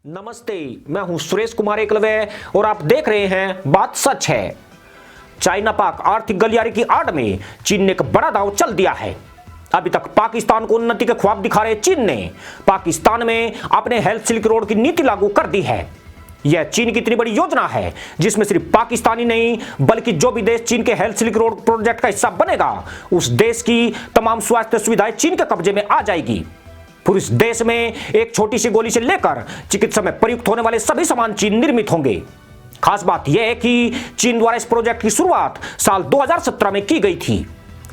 नमस्ते, मैं हूं सुरेश कुमार एकलव्य और आप देख रहे हैं बात सच है। चाइना पाक आर्थिक गलियारे की आड़ में चीन ने एक बड़ा दांव चल दिया है। अभी तक पाकिस्तान को उन्नति के ख्वाब दिखा रहे चीन ने पाकिस्तान में अपने हेल्थ सिल्क रोड की नीति लागू कर दी है। यह चीन की इतनी बड़ी योजना है जिसमें सिर्फ पाकिस्तानी नहीं बल्कि जो भी देश चीन के हेल्थ सिल्क रोड प्रोजेक्ट का हिस्सा बनेगा उस देश की तमाम स्वास्थ्य सुविधाएं चीन के कब्जे में आ जाएगी। फिर इस देश में एक छोटी सी गोली से लेकर चिकित्सा में प्रयुक्त होने वाले सभी सामान चीन निर्मित होंगे। खास बात यह है कि चीन द्वारा इस प्रोजेक्ट की शुरुआत साल 2017 में की गई थी।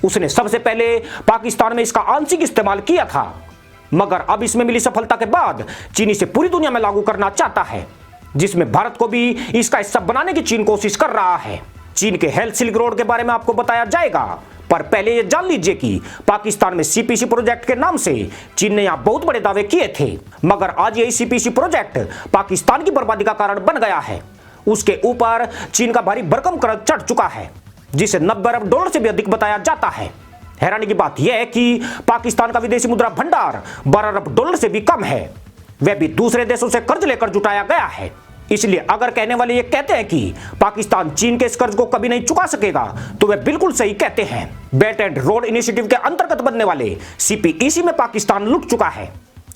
उसने सबसे पहले पाकिस्तान में इसका आंशिक इस्तेमाल किया था, मगर अब इसमें मिली सफलता के बाद चीन इसे पूरी दुनिया में लागू करना चाहता है, जिसमें भारत को भी इसका हिस्सा बनाने की चीन कोशिश कर रहा है। चीन के हेल्थ सिल्क रोड के बारे में आपको बताया जाएगा, पर पहले यह जान लीजिए कि पाकिस्तान में सीपीसी प्रोजेक्ट के नाम से चीन ने यहां बहुत बड़े दावे किए थे, मगर आज यही सीपीसी प्रोजेक्ट पाकिस्तान की बर्बादी का कारण बन गया है। उसके ऊपर चीन का भारी भरकम कर्ज चढ़ चुका है, जिसे 90 अरब डॉलर से भी अधिक बताया जाता है। हैरानी की बात यह है कि पाकिस्तान का विदेशी मुद्रा भंडार 12 अरब डॉलर से भी कम है, वह भी दूसरे देशों से कर्ज लेकर जुटाया गया है। इसलिए अगर कहने वाले ये कहते हैं कि पाकिस्तान चीन के इस कर्ज को कभी नहीं चुका सकेगा, तो वे बिल्कुल सही कहते हैं। बेल्ट एंड रोड इनिशिएटिव के अंतर्गत बनने वाले सीपीईसी में पाकिस्तान लुट चुका है,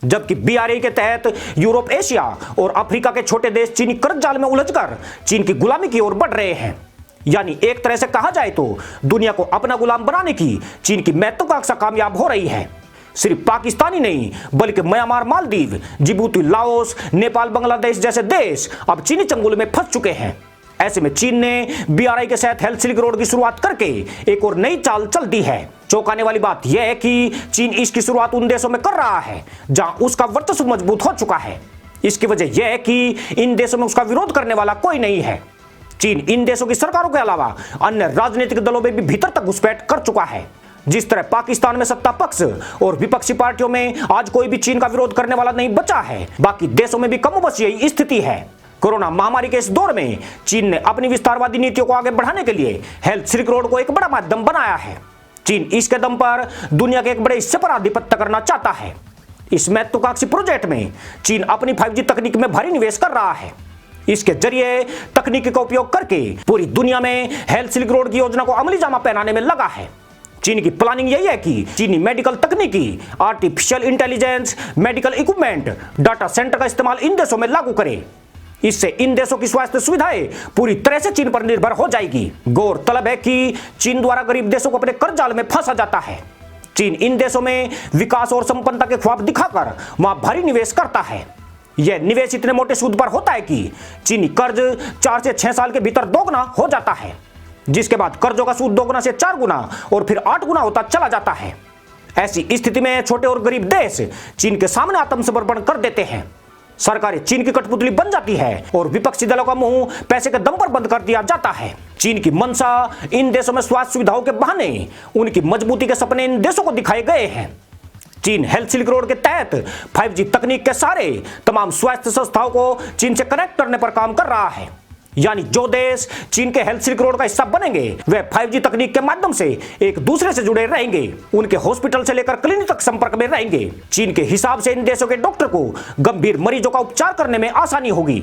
जबकि बीआरए के तहत यूरोप, एशिया और अफ्रीका के छोटे देश चीनी कर्ज जाल में उलझकर चीन की गुलामी की ओर बढ़ रहे हैं। यानी एक तरह से कहा जाए तो दुनिया को अपना गुलाम बनाने की चीन की महत्वाकांक्षा कामयाब हो रही है। सिर्फ पाकिस्तानी नहीं बल्कि Myanmar, Maldives, Djibouti, Laos, Nepal, Bangladesh जैसे देश अब चीनी चंगुल में फंस चुके हैं। ऐसे में चीन ने बीआरआई के साथ हेल्थ सिल्क रोड की शुरुआत करके एक और नई चाल चल दी है। चौंकाने वाली बात यह है कि चीन इसकी शुरुआत उन देशों में कर रहा है जहां उसका वर्चस्व मजबूत हो चुका है। इसकी वजह यह है कि इन देशों में उसका विरोध करने वाला कोई नहीं है। चीन इन देशों की सरकारों के अलावा अन्य राजनीतिक दलों में भी भीतर तक घुसपैठ कर चुका है। जिस तरह पाकिस्तान में सत्ता पक्ष और विपक्षी पार्टियों में आज कोई भी चीन का विरोध करने वाला नहीं बचा है, बाकी देशों में भी कमोबेश यही स्थिति है। कोरोना महामारी के इस दौर में चीन ने अपनी विस्तारवादी नीतियों को आगे बढ़ाने के लिए हेल्थ सिल्क रोड को एक बड़ा माध्यम बनाया है। चीन इसके दम पर दुनिया के एक बड़े हिस्से पर आधिपत्य करना चाहता है। इस महत्वाकांक्षी प्रोजेक्ट में चीन अपनी 5G तकनीक में भारी निवेश कर रहा है। इसके जरिए तकनीकी का उपयोग करके पूरी दुनिया में हेल्थ सिल्क रोड की योजना को अमली जामा पहनाने में लगा है। चीन की प्लानिंग यही है कि चीनी मेडिकल तकनीकी, artificial intelligence, medical equipment, data centre का इस्तेमाल इन देशों में लागू करे। इससे इन देशों की स्वास्थ्य सुविधाएं पूरी तरह से चीन पर निर्भर हो जाएगी। गौरतलब है कि चीन द्वारा गरीब देशों को अपने कर्ज जाल में फंसा जाता है। चीन इन देशों में विकास और संपन्नता के ख्वाब दिखाकर वहां भारी निवेश करता है। यह निवेश इतने मोटे सूद पर होता है कि चीनी कर्ज 4 से 6 साल के भीतर दोगुना हो जाता है, जिसके बाद कर्जों का सूद 2 गुना से 4 गुना और फिर 8 गुना होता चला जाता है। ऐसी स्थिति में छोटे और गरीब देश चीन के सामने आत्मसमर्पण कर देते हैं। सरकारें चीन की कठपुतली बन जाती है और विपक्षी दलों का मुंह पैसे के दम पर बंद कर दिया जाता है। चीन की मंशा इन देशों में स्वास्थ्य सुविधाओं के बहाने उनकी मजबूती के सपने इन देशों को दिखाए गए हैं। चीन हेल्थ सिल्क रोड के तहत 5G तकनीक के सारे तमाम स्वास्थ्य संस्थाओं को चीन से कनेक्ट करने पर काम कर रहा है। यानी जो देश चीन के हेल्थ सिल्क रोड का हिस्सा बनेंगे वे 5G तकनीक के माध्यम से एक दूसरे से जुड़े रहेंगे, उनके हॉस्पिटल से लेकर क्लिनिक तक संपर्क में रहेंगे। चीन के हिसाब से इन देशों के डॉक्टर को गंभीर मरीजों का उपचार करने में आसानी होगी।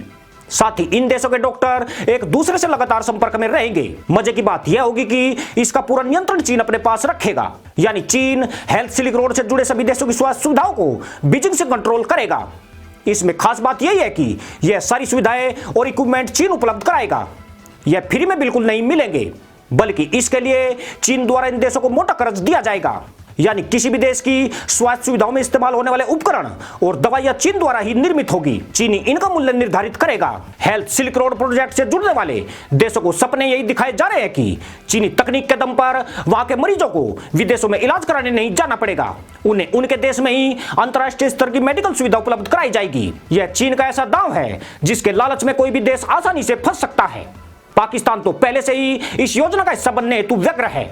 साथ ही इन देशों के डॉक्टर एक दूसरे से लगातार संपर्क में रहेंगे। मजे की बात यह होगी कि इसका पूरा नियंत्रण चीन अपने पास रखेगा। यानी चीन हेल्थ सिल्क रोड से जुड़े सभी देशों की स्वास्थ्य सुविधाओं को बीजिंग से कंट्रोल करेगा। इसमें खास बात यही है कि यह सारी सुविधाएं और इक्विपमेंट चीन उपलब्ध कराएगा। यह फ्री में बिल्कुल नहीं मिलेंगे, बल्कि इसके लिए चीन द्वारा इन देशों को मोटा कर्ज दिया जाएगा। यानी किसी भी देश की स्वास्थ्य सुविधाओं में इस्तेमाल होने वाले उपकरण और दवाइयां चीन द्वारा ही निर्मित होगी। चीनी इनका मूल्य निर्धारित करेगा। हेल्थ सिल्क रोड प्रोजेक्ट से जुड़ने वाले देशों को सपने यही दिखाए जा रहे हैं कि चीनी तकनीक के दम पर वहां के मरीजों को विदेशों में इलाज कराने नहीं जाना पड़ेगा, उन्हें उनके देश में ही अंतर्राष्ट्रीय स्तर की मेडिकल सुविधा उपलब्ध कराई जाएगी। यह चीन का ऐसा दांव है जिसके लालच में कोई भी देश आसानी से फंस सकता है। पाकिस्तान तो पहले से ही इस योजना का हिस्सा बनने हेतु व्यग्र है।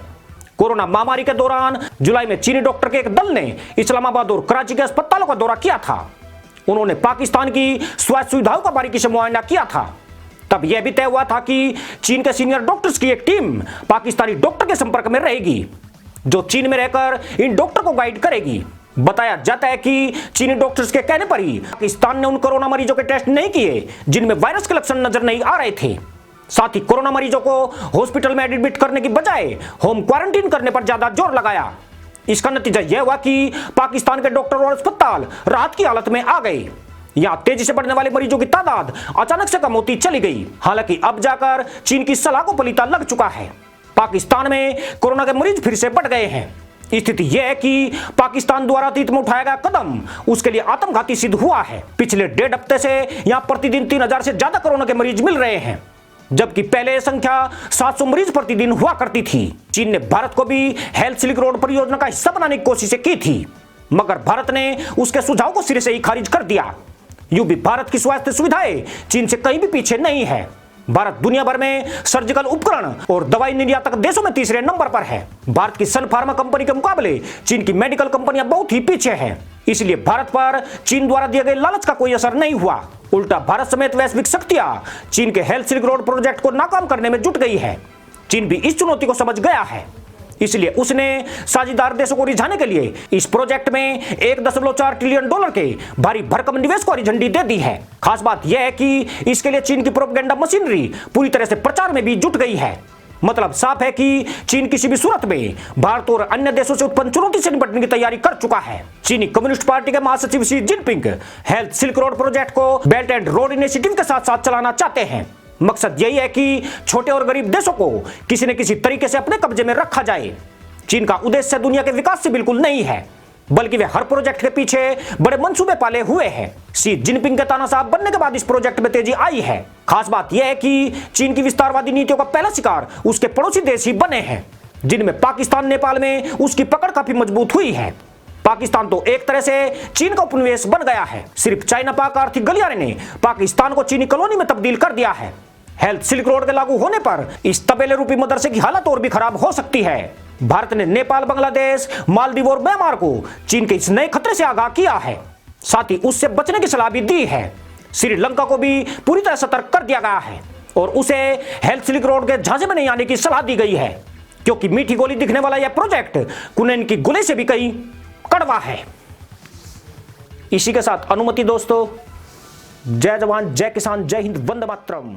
कोरोना महामारी के दौरान जुलाई में चीनी डॉक्टर के एक दल ने इस्लामाबाद और कराची के अस्पतालों का दौरा किया था। उन्होंने पाकिस्तान की स्वास्थ्य सुविधाओं का बारीकी से मुआयना किया था। तब यह भी तय हुआ था कि चीन के सीनियर डॉक्टर्स की एक टीम पाकिस्तानी डॉक्टर के संपर्क में रहेगी, जो चीन में रहकर इन डॉक्टर को गाइड करेगी। बताया जाता है कि चीनी डॉक्टर्स के कहने पर ही पाकिस्तान ने उन कोरोना मरीजों के टेस्ट नहीं किए जिनमें वायरस के लक्षण नजर नहीं आ रहे थे। साथ ही कोरोना मरीजों को हॉस्पिटल में एडमिट करने की बजाय होम क्वारंटीन करने पर ज्यादा जोर लगाया। इसका नतीजा यह हुआ कि पाकिस्तान के डॉक्टर और अस्पताल राहत की हालत में आ गए। यहां तेजी से बढ़ने वाले मरीजों की तादाद अचानक से कम होती चली गई। हालांकि अब जाकर चीन की सलाह को पलीता लग चुका है। पाकिस्तान में कोरोना के मरीज फिर से बढ़ गए हैं। स्थिति यह है कि पाकिस्तान द्वारा अतीत में उठाया गया कदम उसके लिए आत्मघाती सिद्ध हुआ है। पिछले 1.5 हफ्ते से यहां प्रतिदिन 3000 से ज्यादा कोरोना के मरीज मिल रहे हैं, जबकि पहले यह संख्या 700 मरीज प्रतिदिन हुआ करती थी। चीन ने भारत को भी हेल्थ सिल्क रोड परियोजना का हिस्सा बनाने की कोशिशें की थी, मगर भारत ने उसके सुझाव को सिरे से ही खारिज कर दिया। यूं भी भारत की स्वास्थ्य सुविधाएं चीन से कहीं भी पीछे नहीं है। भारत दुनिया भर में सर्जिकल उपकरण और दवाई निर्यातक देशों में तीसरे नंबर पर है। भारत की सन फार्मा कंपनी के मुकाबले चीन की मेडिकल कंपनियां बहुत ही पीछे हैं। इसलिए भारत पर चीन द्वारा दिए गए लालच का कोई असर नहीं हुआ। उल्टा भारत समेत वैश्विक शक्तियां चीन के हेल्थ सिल्क रोड प्रोजेक्ट को नाकाम करने में जुट गई है। चीन भी इस चुनौती को समझ गया है, इसलिए उसने साझेदार देशों को रिझाने के लिए इस प्रोजेक्ट में $1.4 ट्रिलियन के भारी भरकम निवेश को हरी झंडी दे दी है। खास बात यह है कि इसके लिए चीन की प्रोपेगेंडा मशीनरी पूरी तरह से प्रचार में भी जुट गई है। मतलब साफ है कि चीन किसी भी सूरत में भारत और अन्य देशों से उत्पन्न चुनौती से निपटने की तैयारी कर चुका है। चीनी कम्युनिस्ट पार्टी के महासचिव Xi Jinping health silk road project को बेल्ट एंड रोड इनिशिएटिव के साथ साथ चलाना चाहते हैं। मकसद यही है कि छोटे और गरीब देशों को किसी न किसी तरीके से अपने कब्जे में रखा जाए। चीन का उद्देश्य दुनिया के विकास से बिल्कुल नहीं है, बल्कि वे हर प्रोजेक्ट के पीछे बड़े मंसूबे पाले हुए हैं। शी जिनपिंग के तानाशाह बनने के बाद इस प्रोजेक्ट में तेजी आई है। खास बात यह है कि चीन की विस्तारवादी नीतियों का पहला शिकार उसके पड़ोसी देश ही बने हैं, जिनमें पाकिस्तान नेपाल में उसकी पकड़ काफी मजबूत हुई है। पाकिस्तान तो एक तरह से चीन का उपनिवेश बन गया है। सिर्फ चाइना पाक आर्थिक गलियारे ने पाकिस्तान को चीनी कॉलोनी में तब्दील कर दिया है। हेल्थ सिल्क रोड के लागू होने पर इस तपेले रूपी मदरसे की हालत और भी खराब हो सकती है। भारत ने नेपाल, बांग्लादेश, मालदीव और म्यांमार को चीन के इस नए खतरे से आगाह किया है, साथ ही उससे बचने की सलाह भी दी है। श्रीलंका को भी पूरी तरह सतर्क कर दिया गया है और उसे हेल्थ सिल्क रोड के झांसे में नहीं आने की सलाह दी गई है, क्योंकि मीठी गोली दिखने वाला यह प्रोजेक्ट कुनैन की गोली से भी कहीं कड़वा है। इसी के साथ अनुमति दोस्तों। जय जवान, जय किसान, जय हिंद, वंदे मातरम।